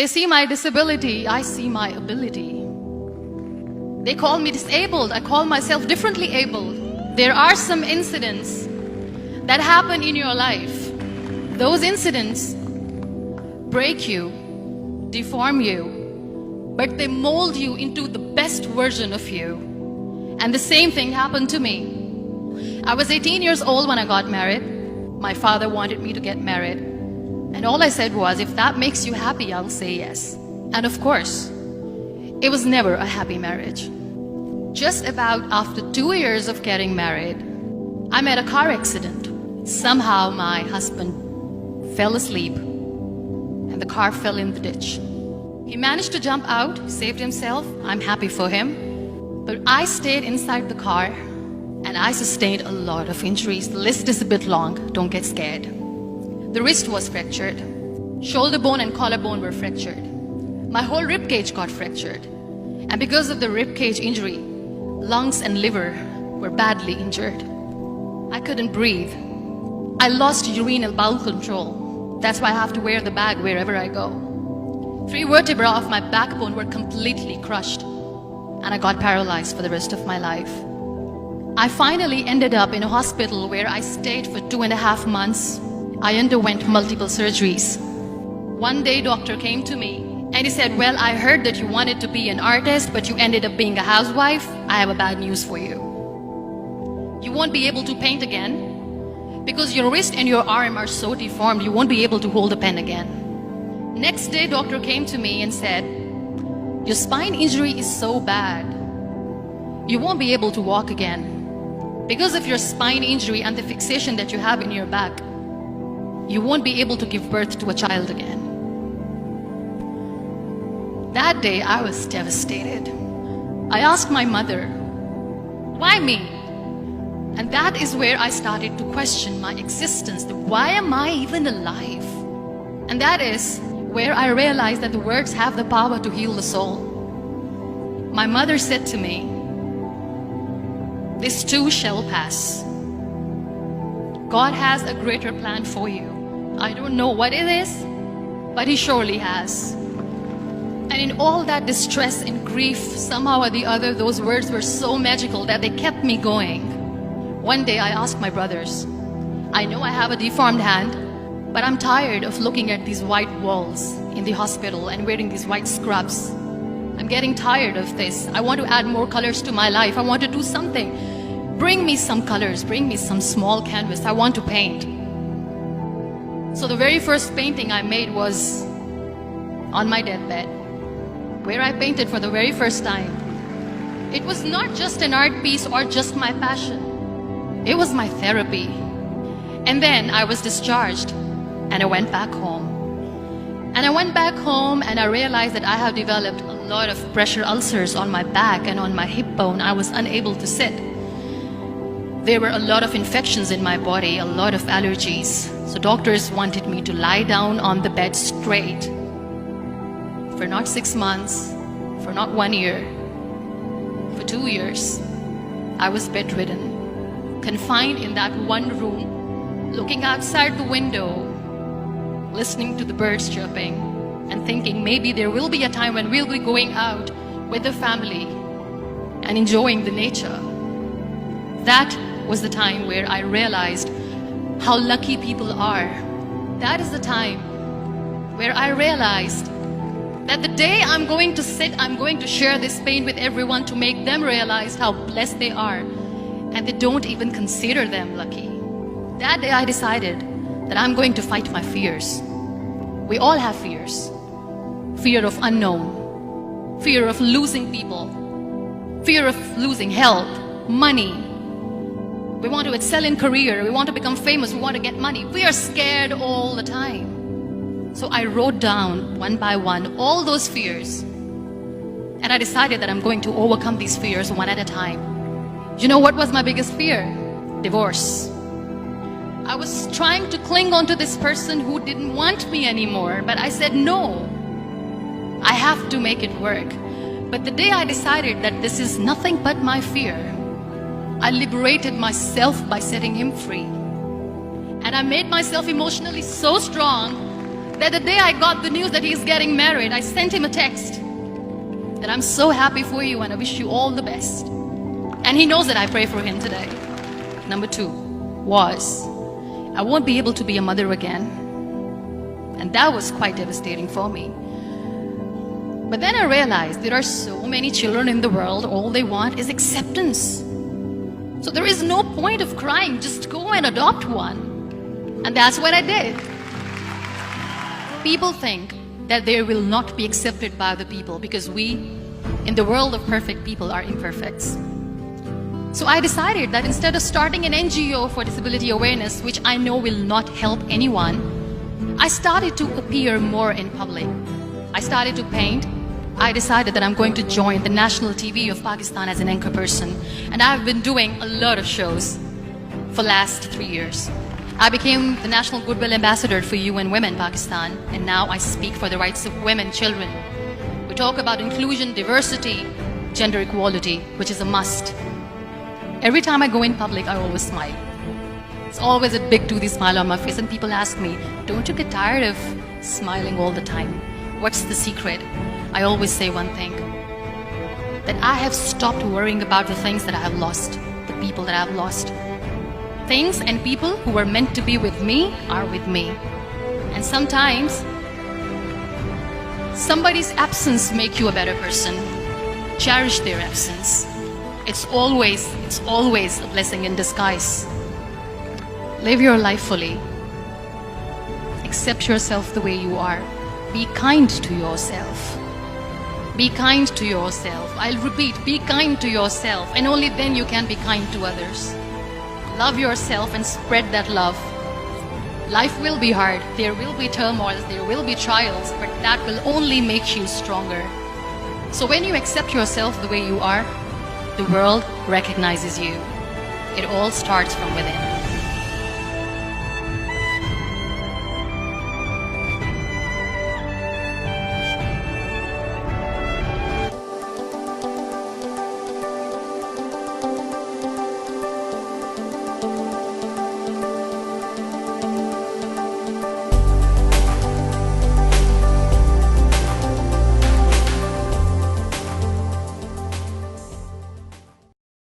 They see my disability, I see my ability. They call me disabled, I call myself differently abled. There are some incidents that happen in your life. Those incidents break you, deform you, but they mold you into the best version of you. And the same thing happened to me. I was 18 years old when I got married. My father wanted me to get married. And all I said was, if that makes you happy, I'll say yes. And of course, it was never a happy marriage. Just about after 2 years of getting married, I met a car accident. Somehow my husband fell asleep and the car fell in the ditch. He managed to jump out, saved himself. I'm happy for him. But I stayed inside the car and I sustained a lot of injuries. The list is a bit long, don't get scared. The wrist was fractured. Shoulder bone and collarbone were fractured. My whole rib cage got fractured. And because of the rib cage injury, lungs and liver were badly injured. I couldn't breathe. I lost urinary bowel control. That's why I have to wear the bag wherever I go. 3 vertebrae of my backbone were completely crushed. And I got paralyzed for the rest of my life. I finally ended up in a hospital where I stayed for 2.5 months. I underwent multiple surgeries. One day, doctor came to me and he said, well, I heard that you wanted to be an artist, but you ended up being a housewife. I have a bad news for you. You won't be able to paint again because your wrist and your arm are so deformed, you won't be able to hold a pen again. Next day, doctor came to me and said, your spine injury is so bad, you won't be able to walk again. Because of your spine injury and the fixation that you have in your back, you won't be able to give birth to a child again. That day, I was devastated. I asked my mother, why me? And that is where I started to question my existence. Why am I even alive? And that is where I realized that the words have the power to heal the soul. My mother said to me, this too shall pass. God has a greater plan for you. I don't know what it is, but He surely has. And in all that distress and grief, somehow or the other, those words were so magical that they kept me going. One day I asked my brothers, I know I have a deformed hand, but I'm tired of looking at these white walls in the hospital and wearing these white scrubs. I'm getting tired of this. I want to add more colors to my life. I want to do something. Bring me some colors, bring me some small canvas. I want to paint. So the very first painting I made was on my deathbed, where I painted for the very first time. It was not just an art piece or just my passion. It was my therapy. And then I was discharged and I went back home. And I went back home and I realized that I have developed a lot of pressure ulcers on my back and on my hip bone. I was unable to sit. There were a lot of infections in my body, a lot of allergies. So doctors wanted me to lie down on the bed straight for not 6 months, for not 1 year, for 2 years. I was bedridden, confined in that one room, looking outside the window, listening to the birds chirping, and thinking maybe there will be a time when we'll be going out with the family and enjoying the nature. That was the time where I realized how lucky people are. That is the time where I realized that the day I'm going to sit, I'm going to share this pain with everyone to make them realize how blessed they are, and they don't even consider them lucky. That day I decided that I'm going to fight my fears. We all have fears. Fear of unknown, fear of losing people, fear of losing health, money. We want to excel in career, we want to become famous, we want to get money. We are scared all the time. So I wrote down one by one all those fears. And I decided that I'm going to overcome these fears one at a time. You know what was my biggest fear? Divorce. I was trying to cling on to this person who didn't want me anymore, but I said no. I have to make it work. But the day I decided that this is nothing but my fear, I liberated myself by setting him free. And I made myself emotionally so strong that the day I got the news that he's getting married, I sent him a text that I'm so happy for you and I wish you all the best. And he knows that I pray for him today. Number 2 was, I won't be able to be a mother again. And that was quite devastating for me. But then I realized there are so many children in the world, all they want is acceptance. So there is no point of crying, just go and adopt one. And that's what I did. People think that they will not be accepted by the people because we, in the world of perfect people, are imperfects. So I decided that instead of starting an NGO for disability awareness, which I know will not help anyone, I started to appear more in public. I started to paint. I decided that I'm going to join the national TV of Pakistan as an anchor person. And I've been doing a lot of shows for the last 3 years. I became the National Goodwill Ambassador for UN Women Pakistan, and now I speak for the rights of women, children. We talk about inclusion, diversity, gender equality, which is a must. Every time I go in public, I always smile. It's always a big toothy smile on my face, and people ask me, don't you get tired of smiling all the time? What's the secret? I always say one thing, that I have stopped worrying about the things that I have lost, the people that I have lost. Things and people who were meant to be with me are with me. And sometimes, somebody's absence makes you a better person. Cherish their absence. It's always a blessing in disguise. Live your life fully. Accept yourself the way you are. Be kind to yourself. Be kind to yourself. I'll repeat, be kind to yourself, and only then you can be kind to others. Love yourself and spread that love. Life will be hard. There will be turmoils, there will be trials, but that will only make you stronger. So when you accept yourself the way you are, the world recognizes you. It all starts from within.